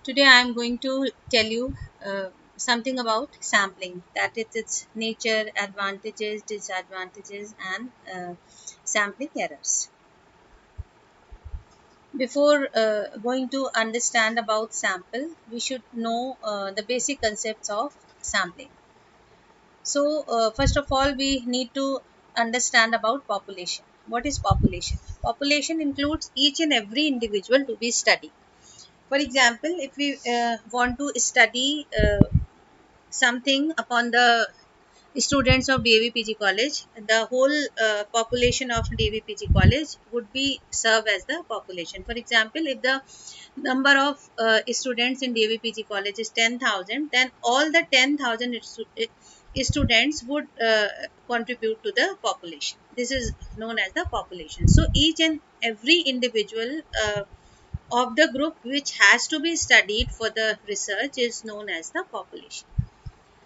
Today I am going to tell you something about sampling, that is its nature, advantages, disadvantages, and sampling errors. Before going to understand about sample, we should know the basic concepts of sampling. So, first of all, we need to understand about population. What is population? Population includes each and every individual to be studied. For example, if we want to study something upon the students of DAV College, the whole population of DAV College would be served as the population. For example, if the number of students in DAV College is 10,000, then all the 10,000 students would contribute to the population. This is known as the population. So each and every individual of the group which has to be studied for the research is known as the population.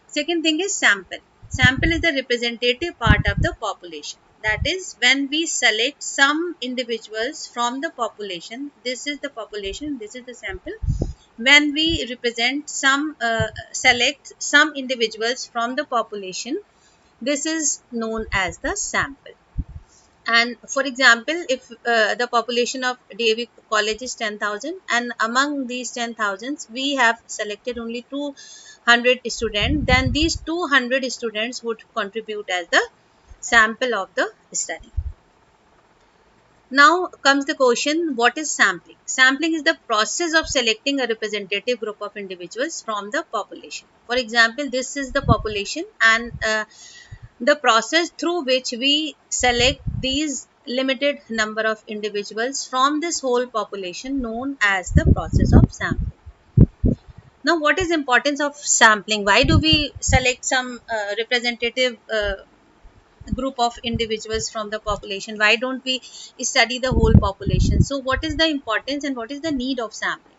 Second thing is sample. Sample is the representative part of the population. That is, when we select some individuals from the population, this is the population, this is the sample. When we select some individuals from the population, this is known as the sample. And for example, if the population of DAV college is 10,000, and among these 10,000 we have selected only 200 students, then these 200 students would contribute as the sample of the study. Now comes the question, what is sampling? Sampling is the process of selecting a representative group of individuals from the population. For example, this is the population, and the process through which we select these limited number of individuals from this whole population known as the process of sampling. Now, what is importance of sampling? Why do we select some representative group of individuals from the population? Why don't we study the whole population? So what is the importance and what is the need of sampling?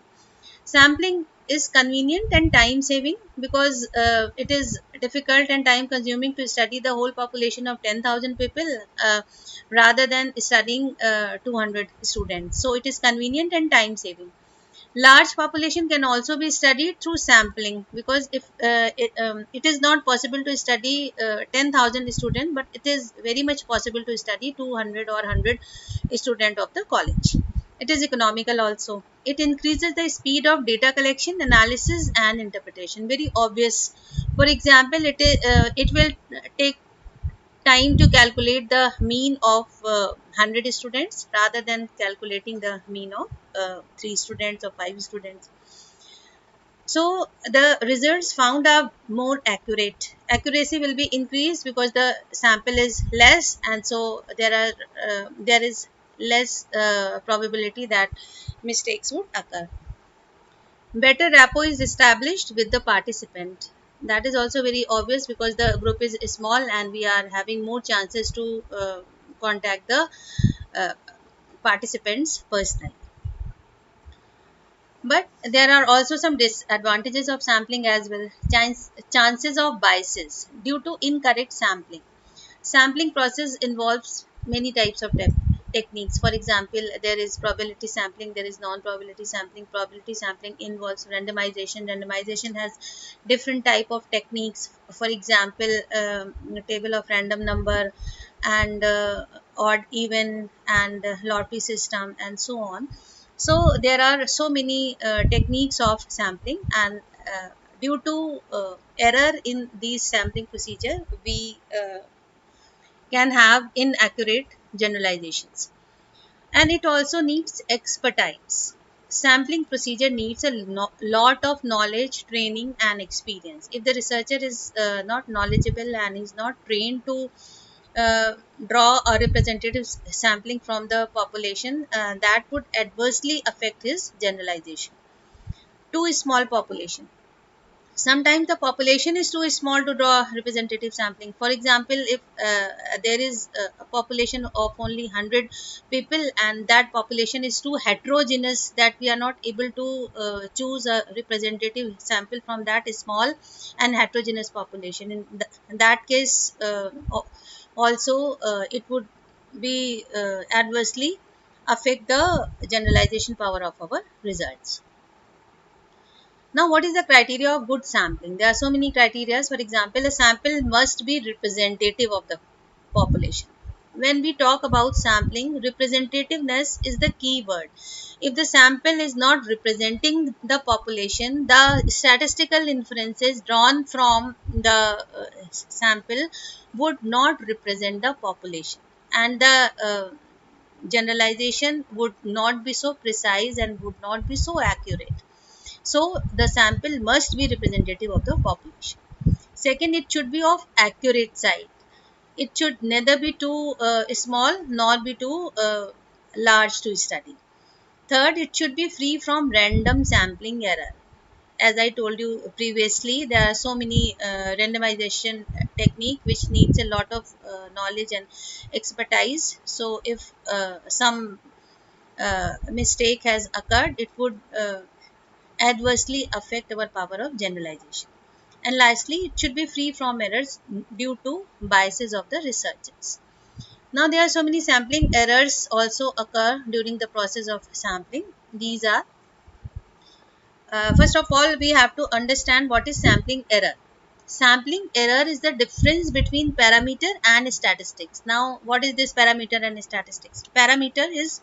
Sampling is convenient and time saving because it is difficult and time consuming to study the whole population of 10,000 people rather than studying 200 students. So it is convenient and time saving. Large population can also be studied through sampling, because if it is not possible to study 10,000 students, but it is very much possible to study 200 or 100 student of the college. It is economical also. It increases the speed of data collection, analysis, and interpretation. Very obvious. For example, it will take time to calculate the mean of 100 students rather than calculating the mean of 3 students or 5 students. So the results found are more accurate. Accuracy will be increased because the sample is less, and so there is less probability that mistakes would occur. Better rapport is established with the participant. That is also very obvious because the group is small and we are having more chances to contact the uh, participants personally. But there are also some disadvantages of sampling as well. Chances of biases due to incorrect sampling. Sampling process involves many types of techniques. For example, there is probability sampling, there is non-probability sampling. Probability sampling involves randomization. Randomization has different type of techniques. For example, table of random number, and odd even, and lottery system, and so on. So there are so many techniques of sampling, and due to error in these sampling procedure, we can have inaccurate generalizations. And it also needs expertise. Sampling procedure needs a lot of knowledge, training, and experience. If the researcher is not knowledgeable and is not trained to uh, draw a representative sampling from the population, that would adversely affect his generalization. Too small population. Sometimes the population is too small to draw representative sampling. For example, if there is a population of only 100 people, and that population is too heterogeneous that we are not able to choose a representative sample from that small and heterogeneous population. In that case, also it would be adversely affect the generalization power of our results. Now, what is the criteria of good sampling? There are so many criteria. For example, a sample must be representative of the population. When we talk about sampling, representativeness is the key word. If the sample is not representing the population, the statistical inferences drawn from the sample would not represent the population, and the generalization would not be so precise and would not be so accurate. So the sample must be representative of the population. Second, it should be of accurate size. It should neither be too small nor be too large to study. Third, it should be free from random sampling error. As I told you previously, there are so many randomization technique which needs a lot of knowledge and expertise. So if some mistake has occurred, it would adversely affect our power of generalization. And lastly, it should be free from errors due to biases of the researchers. Now, there are so many sampling errors also occur during the process of sampling. These are, first of all, we have to understand what is sampling error. Sampling error is the difference between parameter and statistics. Now, what is this parameter and statistics? Parameter is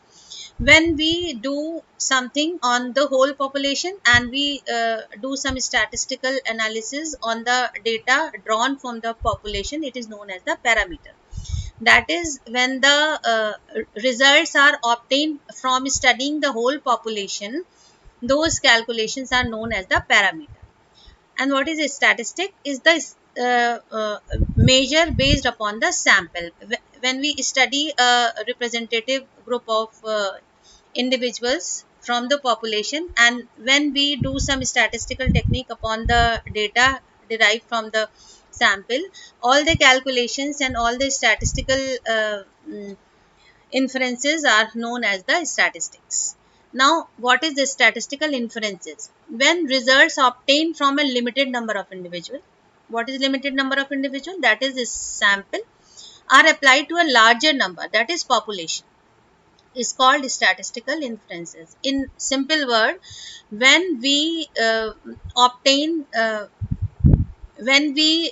when we do something on the whole population and we do some statistical analysis on the data drawn from the population, it is known as the parameter. That is when the results are obtained from studying the whole population, those calculations are known as the parameter. And what is a statistic? Is the measure based upon the sample. When we study a representative group of individuals from the population, and when we do some statistical technique upon the data derived from the sample, all the calculations and all the statistical inferences are known as the statistics. Now, what is the statistical inferences? When results obtained from a limited number of individuals, what is limited number of individuals? That is, this sample are applied to a larger number, that is population, is called statistical inferences. In simple word, when we obtain, when we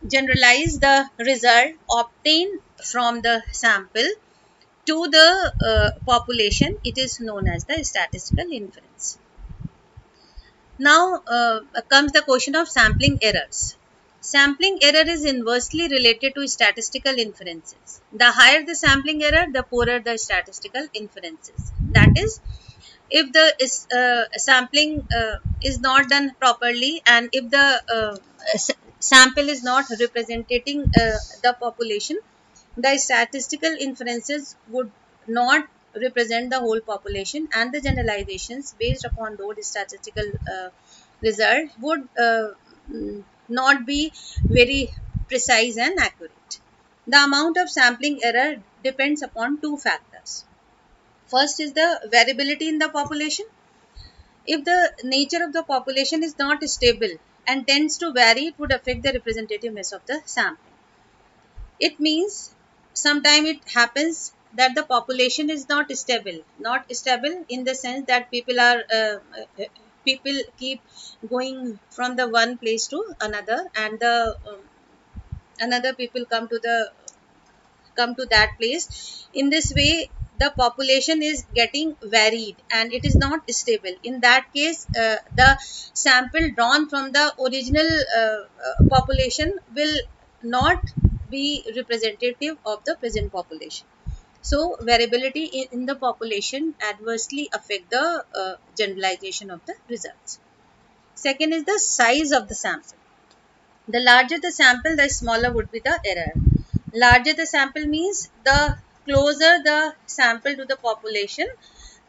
generalize the result obtained from the sample to the population, it is known as the statistical inference. Now comes the question of sampling errors. Sampling error is inversely related to statistical inferences. The higher the sampling error, the poorer the statistical inferences. That is, if the sampling is not done properly, and if the sample is not representing the population, the statistical inferences would not represent the whole population, and the generalizations based upon those statistical results would not be very precise and accurate. The amount of sampling error depends upon two factors. First is the variability in the population. If the nature of the population is not stable and tends to vary, it would affect the representativeness of the sample. It means sometimes it happens that the population is not stable in the sense that people keep going from the one place to another, and the another people come to that place. In this way, the population is getting varied and it is not stable. In that case, the sample drawn from the original population will not be representative of the present population. So variability in the population adversely affect the generalization of the results. Second is the size of the sample. The larger the sample, the smaller would be the error. Larger the sample means the closer the sample to the population,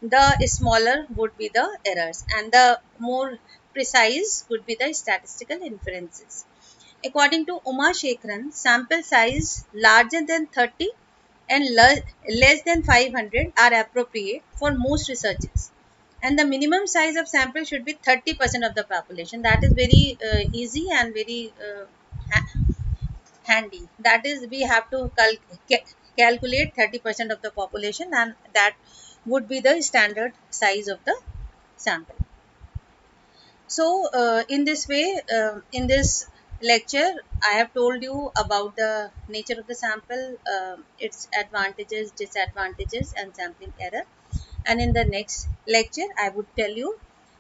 the smaller would be the errors, and the more precise would be the statistical inferences. According to Uma Shekharan, sample size larger than 30 and less than 500 are appropriate for most researches. And the minimum size of sample should be 30% of the population. That is very easy and very handy. That is, we have to calculate 30% of the population, and that would be the standard size of the sample. So, in this way, in this lecture, I have told you about the nature of the sample, its advantages, disadvantages, and sampling error. And in the next lecture, I would tell you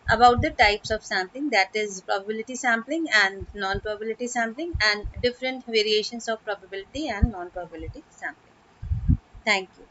about the types of sampling, that is probability sampling and non-probability sampling, and different variations of probability and non-probability sampling. Thank you.